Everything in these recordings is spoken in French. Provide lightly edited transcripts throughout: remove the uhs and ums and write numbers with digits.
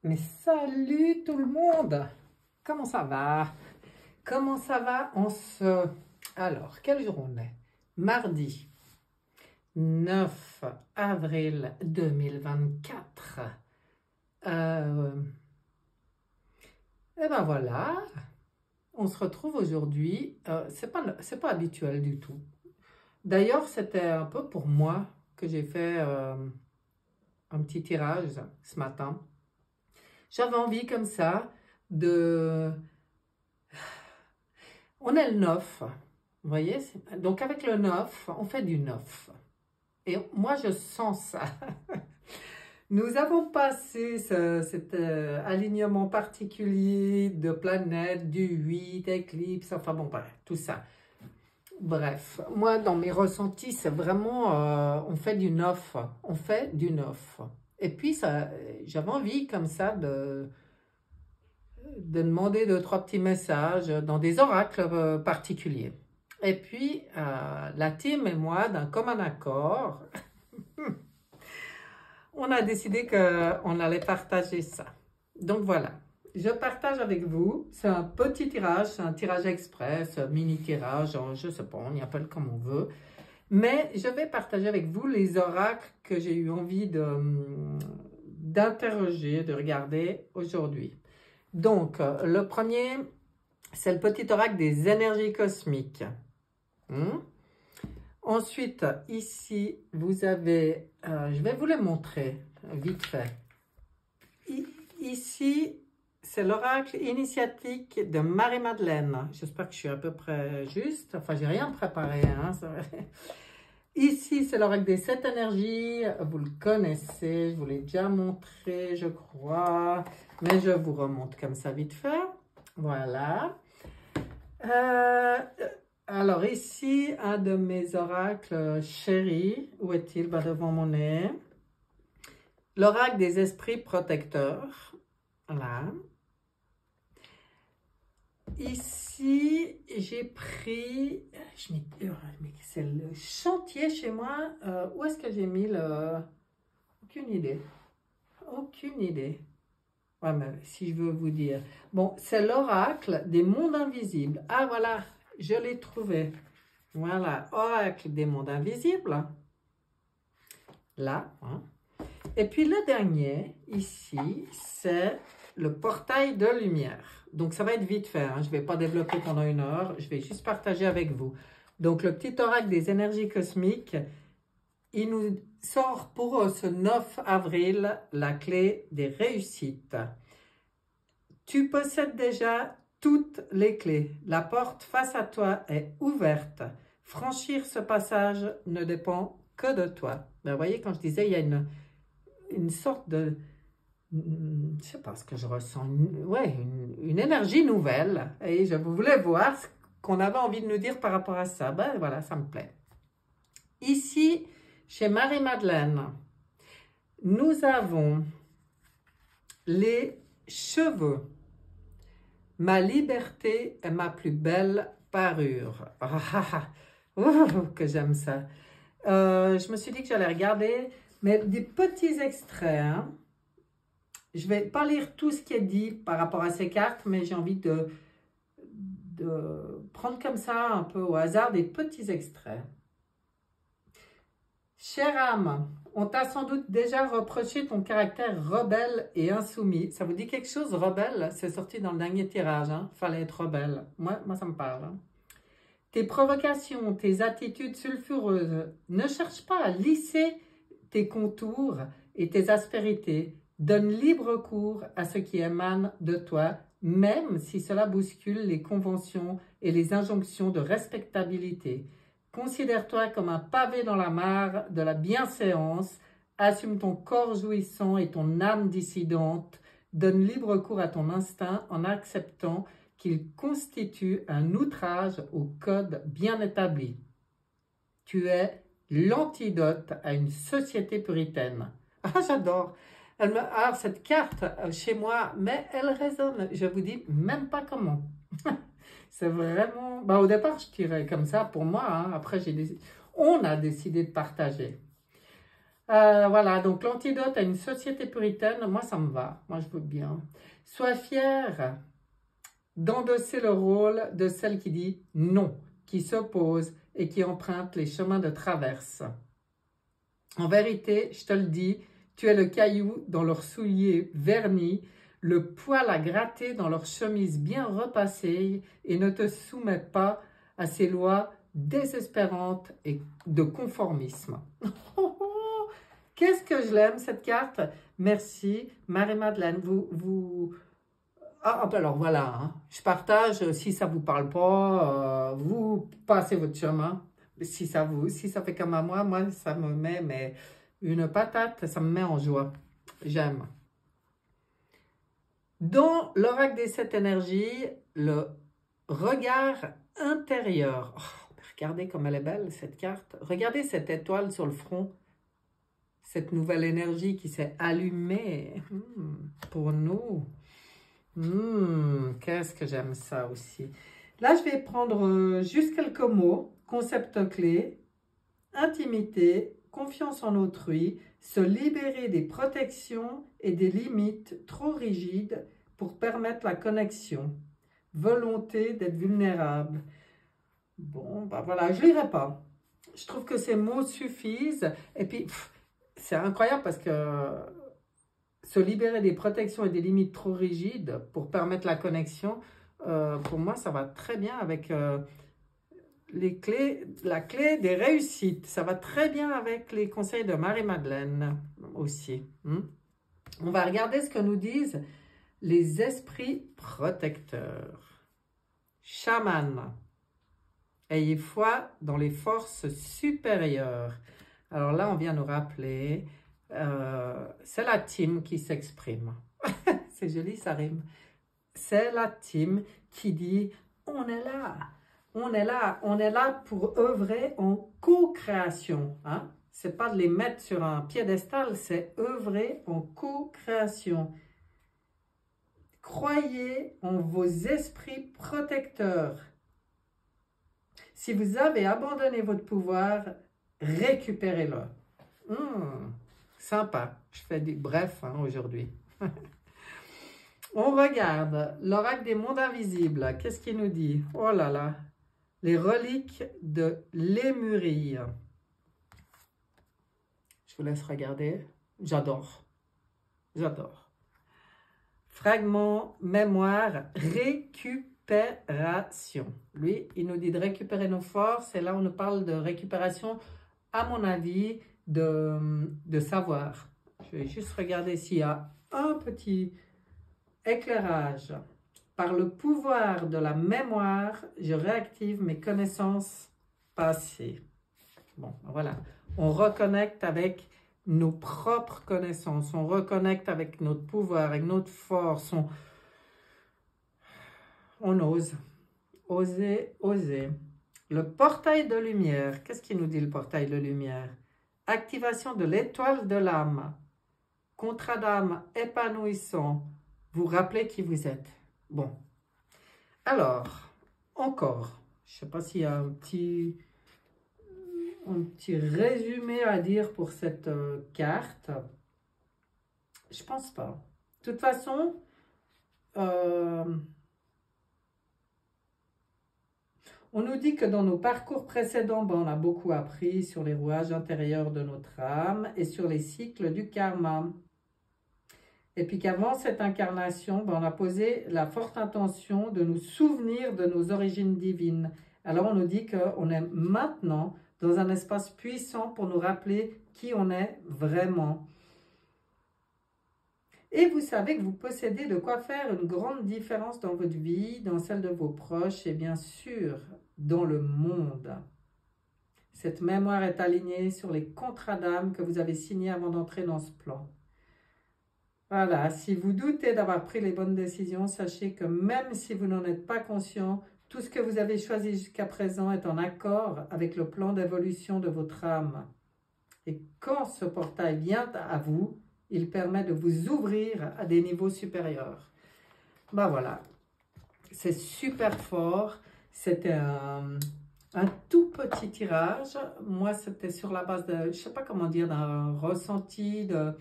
Mais salut tout le monde! Comment ça va? Comment ça va en ce... Alors, quel jour on est? Mardi 9 avril 2024. Et ben voilà, on se retrouve aujourd'hui. C'est pas habituel du tout. D'ailleurs, c'était un peu pour moi que j'ai fait un petit tirage ce matin. J'avais envie comme ça de... On est le 9, vous voyez? Donc avec le 9, on fait du 9. Et moi, je sens ça. Nous avons passé cet alignement particulier de planètes, du 8, éclipse, enfin bon, bref, tout ça. Bref, moi, dans mes ressentis, c'est vraiment, on fait du 9. On fait du 9. Et puis, j'avais envie comme ça de demander 2-3 petits messages dans des oracles particuliers. Et puis, la team et moi, d'un commun accord, on a décidé qu'on allait partager ça. Donc voilà, je partage avec vous. C'est un petit tirage, c'est un tirage express, mini-tirage, je ne sais pas, on y appelle comme on veut. Mais je vais partager avec vous les oracles que j'ai eu envie d'interroger, de regarder aujourd'hui. Donc, le premier, c'est le petit oracle des énergies cosmiques. Ensuite, ici, vous avez, je vais vous les montrer vite fait. Ici, c'est l'oracle initiatique de Marie-Madeleine. J'espère que je suis à peu près juste. Enfin, j'ai rien préparé. Hein, ici, c'est l'oracle des 7 énergies. Vous le connaissez, je vous l'ai déjà montré, je crois. Mais je vous remonte comme ça vite fait. Voilà. Alors ici, un de mes oracles chéris. Où est-il? Devant mon nez. L'oracle des esprits protecteurs. Voilà. Ici, j'ai pris... c'est le chantier chez moi. Où est-ce que j'ai mis le... Aucune idée. Aucune idée. Ouais, mais si je veux vous dire. Bon, c'est l'oracle des mondes invisibles. Ah, voilà, je l'ai trouvé. Voilà, oracle des mondes invisibles. Là. Hein. Et puis le dernier, ici, c'est le portail de lumière. Donc, ça va être vite fait. Hein. Je ne vais pas développer pendant 1 heure. Je vais juste partager avec vous. Donc, le petit oracle des énergies cosmiques, il nous sort pour ce 9 avril la clé des réussites. Tu possèdes déjà toutes les clés. La porte face à toi est ouverte. Franchir ce passage ne dépend que de toi. Ben, vous voyez, quand je disais, il y a une sorte de... Je ne sais pas ce que je ressens. Une énergie nouvelle. Et je voulais voir ce qu'on avait envie de nous dire par rapport à ça. Ben voilà, ça me plaît. Ici, chez Marie-Madeleine, nous avons les cheveux. Ma liberté est ma plus belle parure. Que j'aime ça. Je me suis dit que j'allais regarder, mais des petits extraits. Hein. Je ne vais pas lire tout ce qui est dit par rapport à ces cartes, mais j'ai envie de prendre comme ça, un peu au hasard, des petits extraits. Chère âme, on t'a sans doute déjà reproché ton caractère rebelle et insoumis. Ça vous dit quelque chose, rebelle? C'est sorti dans le dernier tirage, hein? Fallait être rebelle. Moi ça me parle. Hein? Tes provocations, tes attitudes sulfureuses, ne cherche pas à lisser tes contours et tes aspérités. Donne libre cours à ce qui émane de toi, même si cela bouscule les conventions et les injonctions de respectabilité. Considère-toi comme un pavé dans la mare de la bienséance, assume ton corps jouissant et ton âme dissidente, donne libre cours à ton instinct en acceptant qu'il constitue un outrage au code bien établi. Tu es l'antidote à une société puritaine. Ah, j'adore! Cette carte, chez moi, mais elle résonne. Je vous dis même pas comment. C'est vraiment... au départ, je tirais comme ça pour moi. Hein. Après, on a décidé de partager. Voilà, donc l'antidote à une société puritaine, moi ça me va, moi je veux bien. Sois fière d'endosser le rôle de celle qui dit non, qui s'oppose et qui emprunte les chemins de traverse. En vérité, je te le dis, tu es le caillou dans leurs souliers vernis, le poil à gratter dans leur chemise bien repassée et ne te soumets pas à ces lois désespérantes et de conformisme. Qu'est-ce que je l'aime cette carte? Merci Marie-Madeleine. Ah, alors voilà, hein. Je partage, si ça vous parle pas, vous passez votre chemin. Si ça fait comme à moi, ça me met mais une patate, ça me met en joie. J'aime. Dans l'oracle des 7 énergies, le regard intérieur. Oh, regardez comme elle est belle cette carte. Regardez cette étoile sur le front. Cette nouvelle énergie qui s'est allumée pour nous. Qu'est-ce que j'aime ça aussi. Là, je vais prendre juste quelques mots. Concept clé, intimité, confiance en autrui, se libérer des protections et des limites trop rigides pour permettre la connexion. Volonté d'être vulnérable. Bon, bah voilà, je ne lirai pas. Je trouve que ces mots suffisent. Et puis, c'est incroyable parce que se libérer des protections et des limites trop rigides pour permettre la connexion, pour moi, ça va très bien avec la clé des réussites. Ça va très bien avec les conseils de Marie-Madeleine aussi. On va regarder ce que nous disent les esprits protecteurs. Chaman. Ayez foi dans les forces supérieures. Alors là, on vient nous rappeler, c'est la team qui s'exprime. C'est joli, ça rime. C'est la team qui dit, on est là, on est là, on est là pour œuvrer en co-création. Hein? C'est pas de les mettre sur un piédestal, c'est œuvrer en co-création. Croyez en vos esprits protecteurs. Si vous avez abandonné votre pouvoir, récupérez-le. Sympa. Je fais du bref aujourd'hui. On regarde l'oracle des mondes invisibles. Qu'est-ce qu'il nous dit? Oh là là. Les reliques de Lémurie. Je vous laisse regarder. J'adore. J'adore. Fragment, mémoire, récupération. Lui, il nous dit de récupérer nos forces. Et là, on nous parle de récupération, à mon avis, de savoir. Je vais juste regarder s'il y a un petit éclairage. Par le pouvoir de la mémoire, je réactive mes connaissances passées. Bon, voilà. On reconnecte avec nos propres connaissances. On reconnecte avec notre pouvoir, avec notre force. On ose. Oser, oser. Le portail de lumière. Qu'est-ce qu'il nous dit le portail de lumière? Activation de l'étoile de l'âme. Contrat d'âme épanouissant. Vous rappelez qui vous êtes. Bon. Alors, encore. Je ne sais pas s'il y a un petit résumé à dire pour cette carte. Je pense pas. De toute façon, on nous dit que dans nos parcours précédents, on a beaucoup appris sur les rouages intérieurs de notre âme et sur les cycles du karma. Et puis qu'avant cette incarnation, on a posé la forte intention de nous souvenir de nos origines divines. Alors on nous dit qu'on est maintenant dans un espace puissant pour nous rappeler qui on est vraiment. Et vous savez que vous possédez de quoi faire une grande différence dans votre vie, dans celle de vos proches et bien sûr dans le monde. Cette mémoire est alignée sur les contrats d'âme que vous avez signés avant d'entrer dans ce plan. Voilà, si vous doutez d'avoir pris les bonnes décisions, sachez que même si vous n'en êtes pas conscient, tout ce que vous avez choisi jusqu'à présent est en accord avec le plan d'évolution de votre âme. Et quand ce portail vient à vous, il permet de vous ouvrir à des niveaux supérieurs. Ben voilà, c'est super fort. C'était un tout petit tirage. Moi, c'était sur la base de, je ne sais pas comment dire, d'un ressenti, de,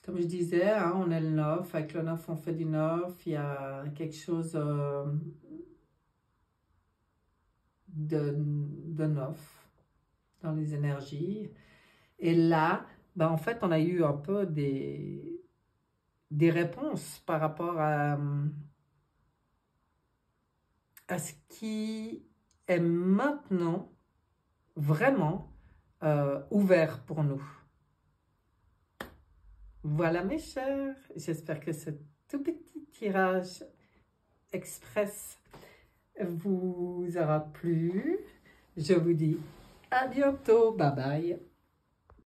comme je disais, hein, on est le 9, avec le 9, on fait du 9, il y a quelque chose de 9 dans les énergies. Et là, ben, en fait, on a eu un peu des réponses par rapport à ce qui est maintenant vraiment ouvert pour nous. Voilà mes chers, j'espère que ce tout petit tirage express vous aura plu. Je vous dis à bientôt, bye bye.